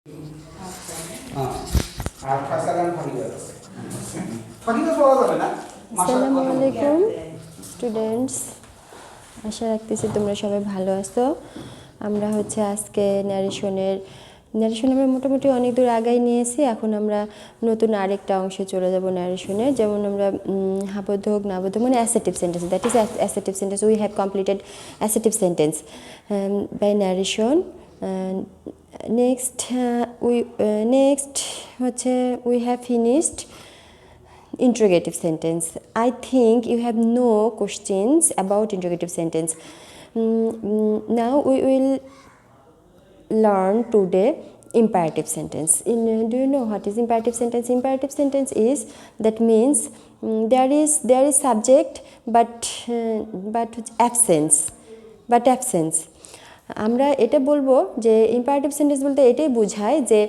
আসসালামু আলাইকুম স্টুডেন্টস, আশা রাখতেছি তোমরা সবাই ভালো আছো। আমরা আজকে ন্যারেশনের আমরা মোটামুটি অনেক দূর আগাই নিয়েছি। এখন আমরা নতুন আরেকটা অংশে চলে যাব ন্যারেশনের। যেমন আমরা হাবোধক নাবোধক মানে assertive sentence, that is assertive sentence. We have completed assertive sentence by narration. Next we have finished interrogative sentence. I think you have no questions about interrogative sentence. Now we will learn today imperative sentence. Do you know what is imperative sentence? Imperative sentence is that means there is subject but absence. আমরা এটা বলবো যে imperative sentence বলতে এটাই বোঝায় যে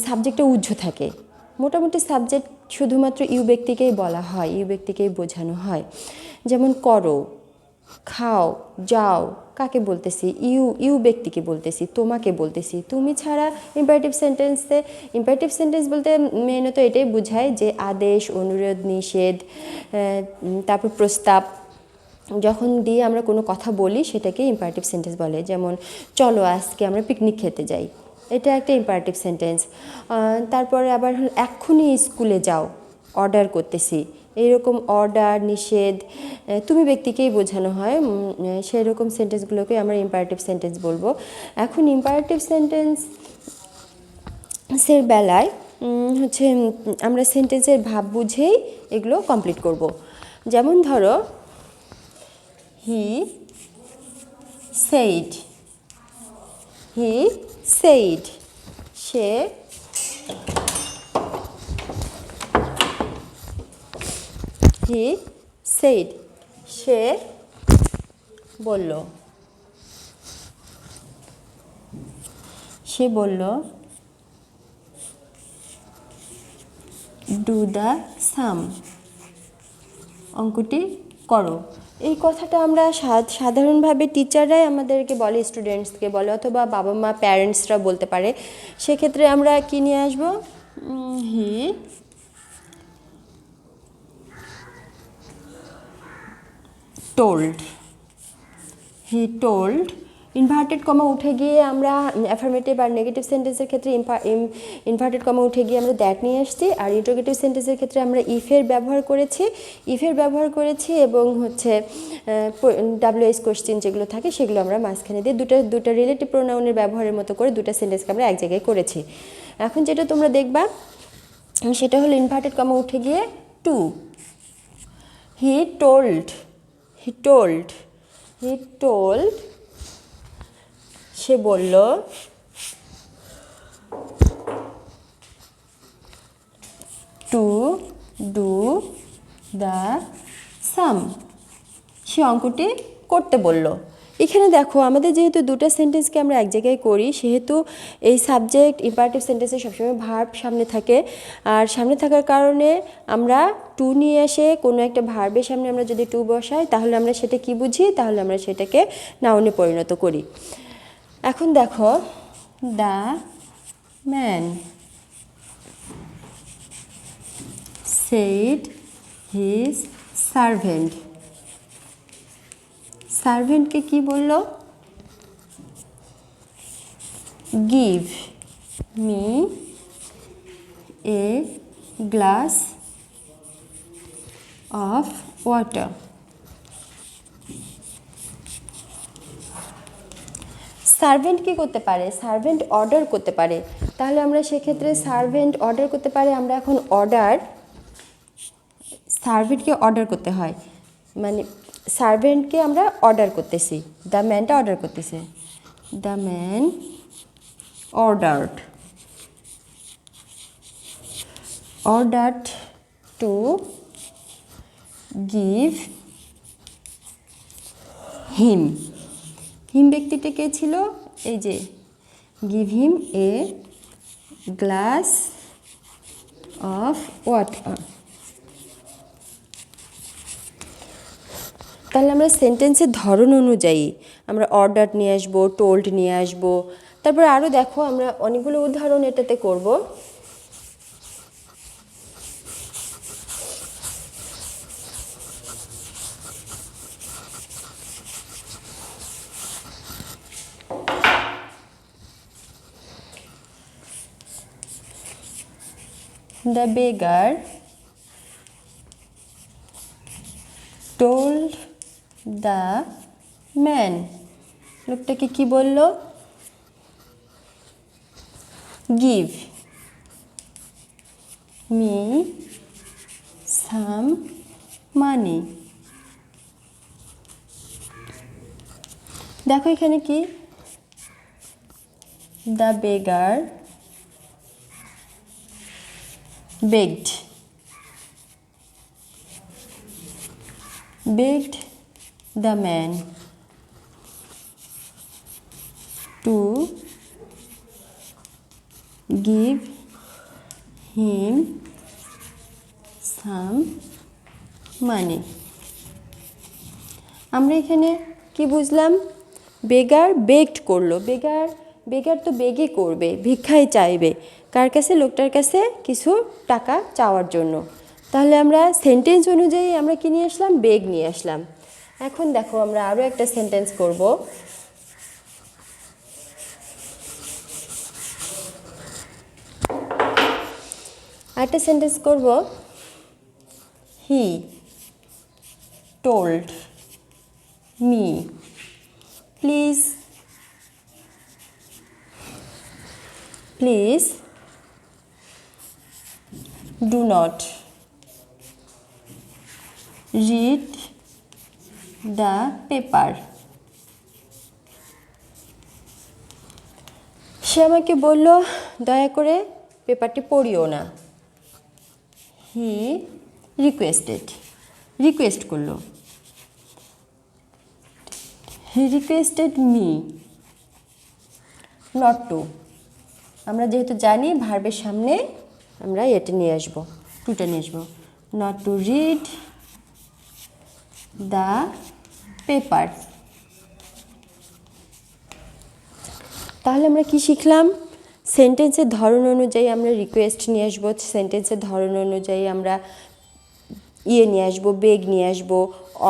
সাবজেক্টটা উজ্জ্ব থাকে। মোটামুটি সাবজেক্ট শুধুমাত্র ইউ ব্যক্তিকেই বলা হয়, ইউ ব্যক্তিকেই বোঝানো হয়। যেমন করো, খাও, যাও, কাকে বলতেছি? ইউ ব্যক্তিকে বলতেছি, তোমাকে বলতেছি। তুমি ছাড়া ইম্পারেটিভ সেন্টেন্স বলতে মেনত এটাই বোঝায় যে আদেশ, অনুরোধ, নিষেধ, তারপর প্রস্তাব যখন দিয়ে আমরা কোনো কথা বলি সেটাকে ইম্পারেটিভ সেন্টেন্স বলে। যেমন চলো আজকে আমরা পিকনিক খেতে যাই, এটা একটা ইম্পারেটিভ সেন্টেন্স। তারপরে আবার এক্ষুনি স্কুলে যাও, অর্ডার করতেছি, এইরকম অর্ডার, নিষেধ তুমি ব্যক্তিকেই বোঝানো হয়। সেই রকম সেন্টেন্সগুলোকে আমরা ইম্পারেটিভ সেন্টেন্স বলবো। এখন ইম্পারেটিভ সেন্টেন্সের বেলায় আমরা সেন্টেন্সের ভাব বুঝেই এগুলো কমপ্লিট করব। যেমন ধরো He said. Say he said সে বলল। do the sum, অঙ্কটি করো। এই কথাটা আমরা সাধারণভাবে টিচাররাই আমাদেরকে বলে, স্টুডেন্টসকে বলে, অথবা বাবা মা প্যারেন্টসরা বলতে পারে। সেক্ষেত্রে আমরা কি নিয়ে আসবো? He told. ইনভার্টেড কমা উঠে গিয়ে আমরা অ্যাফার্মেটিভ আর নেগেটিভ সেন্টেন্সের ক্ষেত্রে ইনভার্টেড কমা উঠে গিয়ে আমরা দ্যাট নিয়ে আসছি। আর ইন্টারোগেটিভ সেন্টেন্সের ক্ষেত্রে আমরা ইফের ব্যবহার করেছি এবং WH কোশ্চেন যেগুলো থাকে সেগুলো আমরা মাঝখানে দিয়ে দুটো রিলেটিভ প্রোনাউনের ব্যবহারের মতো করে দুটো সেন্টেন্সকে আমরা এক জায়গায় করেছি। এখন যেটা তোমরা দেখবা সেটা হলো ইনভার্টেড কমা উঠে গিয়ে টু। হি টোল্ড সে বলল। টু ডু দ্য সাম, সে অঙ্কটি করতে বলল। এখানে দেখো আমাদের যেহেতু দুটো সেন্টেন্সকে আমরা এক জায়গায় করি, সেহেতু এই সাবজেক্ট ইম্পারেটিভ সেন্টেন্সে সবসময় ভার্ব সামনে থাকে। আর সামনে থাকার কারণে আমরা টু নিয়ে এসে কোনো একটা ভার্বের সামনে আমরা যদি টু বসাই তাহলে আমরা সেটা কি বুঝি? তাহলে আমরা সেটাকে নাউনে পরিণত করি। এখন দেখো দ্য ম্যান said his সার্ভেন্টকে কি বলল? give me a glass of water. Servant কি করতে পারে? সার্ভেন্ট অর্ডার করতে পারে। তাহলে আমরা সেক্ষেত্রে সার্ভেন্ট অর্ডার করতে পারে। আমরা এখন সার্ভেন্টকে অর্ডার করতে হয়, মানে সার্ভেন্টকে আমরা অর্ডার করতেছি, দ্য ম্যানটা অর্ডার করতেছে। The man ordered to give him ব্যক্তিটা কে ছিল? এই যে give him a glass of water। তাহলে আমরা সেন্টেন্সের ধরন অনুযায়ী আমরা অর্ডার নিয়ে আসবো, টোল্ড নিয়ে আসবো, তারপর আরও দেখো আমরা অনেকগুলো উদাহরণ এটাতে করব। The beggar told the man, লোকটাকে কি বলল? Give me some money. দেখো এখানে কি, the beggar begged the man to give him some money. আমরা এখানে কি বুঝলাম? বেগার বেগড করলো। বেগার তো বেগে করবে, ভিক্ষাই চাইবে কার কাছে? লোকটার কাছে কিছু টাকা চাওয়ার জন্য। তাহলে আমরা সেন্টেন্স অনুযায়ী আমরা কি নিয়ে আসলাম? বেগ নিয়ে আসলাম। এখন দেখো আমরা আরও একটা সেন্টেন্স করব। একটা সেন্টেন্স করব, হি told me please do not read the paper. সে আমাকে বলল দয়া করে পেপারটি পড়িও না। হি রিকোয়েস্ট করলো। He requested me not to. আমরা যেহেতু জানি ভার্বের সামনে আমরা এটা নিয়ে আসবো, টুটা নিয়ে আসবো, not to read the paper. তাহলে আমরা কি শিখলাম? সেন্টেন্সের ধরন অনুযায়ী আমরা রিকোয়েস্ট নিয়ে আসবো, সেন্টেন্সের ধরন অনুযায়ী আমরা নিয়ে আসবো, বেগ নিয়ে আসবো,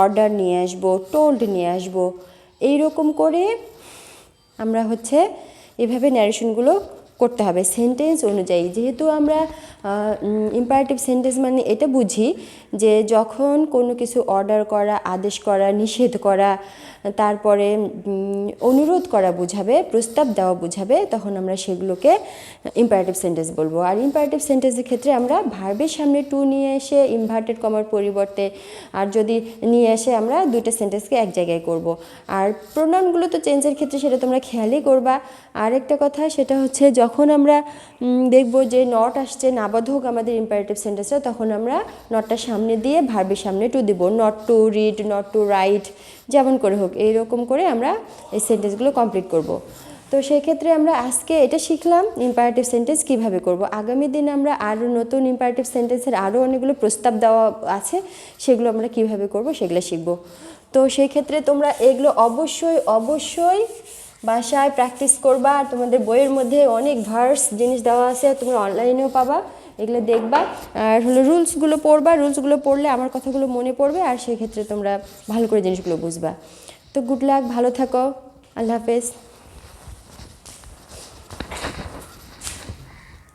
অর্ডার নিয়ে আসবো, টোল্ড নিয়ে আসবো। এইরকম করে আমরা এভাবে ন্যারেশনগুলো করতে হবে সেন্টেন্স অনুযায়ী। যেহেতু আমরা ইম্পারেটিভ সেন্টেন্স মানে এটা বুঝি যে যখন কোনো কিছু অর্ডার করা, আদেশ করা, নিষেধ করা, তারপরে অনুরোধ করা বোঝাবে, প্রস্তাব দেওয়া বোঝাবে, তখন আমরা সেগুলোকে ইম্পারেটিভ সেন্টেন্স বলবো। আর ইম্পারেটিভ সেন্টেন্সের ক্ষেত্রে আমরা ভার্বের সামনে টু নিয়ে এসে ইনভার্টেড কমার পরিবর্তে আর যদি নিয়ে এসে আমরা দুইটা সেন্টেন্সকে এক জায়গায় করব। আর প্রোনাউনগুলো তো চেঞ্জের ক্ষেত্রে সেটা তোমরা খেয়ালই করবা। আর একটা কথা সেটা হচ্ছে যখন আমরা দেখব যে নট আসছে, নাবাধক আমাদের ইম্পারেটিভ সেন্টেন্সটা, তখন আমরা নটটা সামনে দিয়ে ভার্বের সামনে টু দিব। Not to read, not to write, যেমন করে হোক এইরকম করে আমরা এই সেন্টেন্সগুলো কমপ্লিট করব। তো সেই ক্ষেত্রে আমরা আজকে এটা শিখলাম ইম্পারেটিভ সেন্টেন্স কিভাবে করব। আগামী দিনে আমরা আরও নতুন ইম্পারেটিভ সেন্টেন্সের আরও অনেকগুলো প্রস্তাব দেওয়া আছে, সেগুলো আমরা কিভাবে করব সেগুলো শিখব। তো সেই ক্ষেত্রে তোমরা এগুলো অবশ্যই বাসায় প্র্যাকটিস করবা। আর তোমাদের বইয়ের মধ্যে অনেক ভার্স জিনিস দেওয়া আছে, তোমরা অনলাইনেও পাবা, এগুলো দেখবা। আর রুলসগুলো পড়বা, রুলসগুলো পড়লে আমার কথাগুলো মনে পড়বে, আর সেক্ষেত্রে তোমরা ভালো করে জিনিসগুলো বুঝবা। তো গুড লাক, ভালো থাকো, আল্লাহ হাফেজ।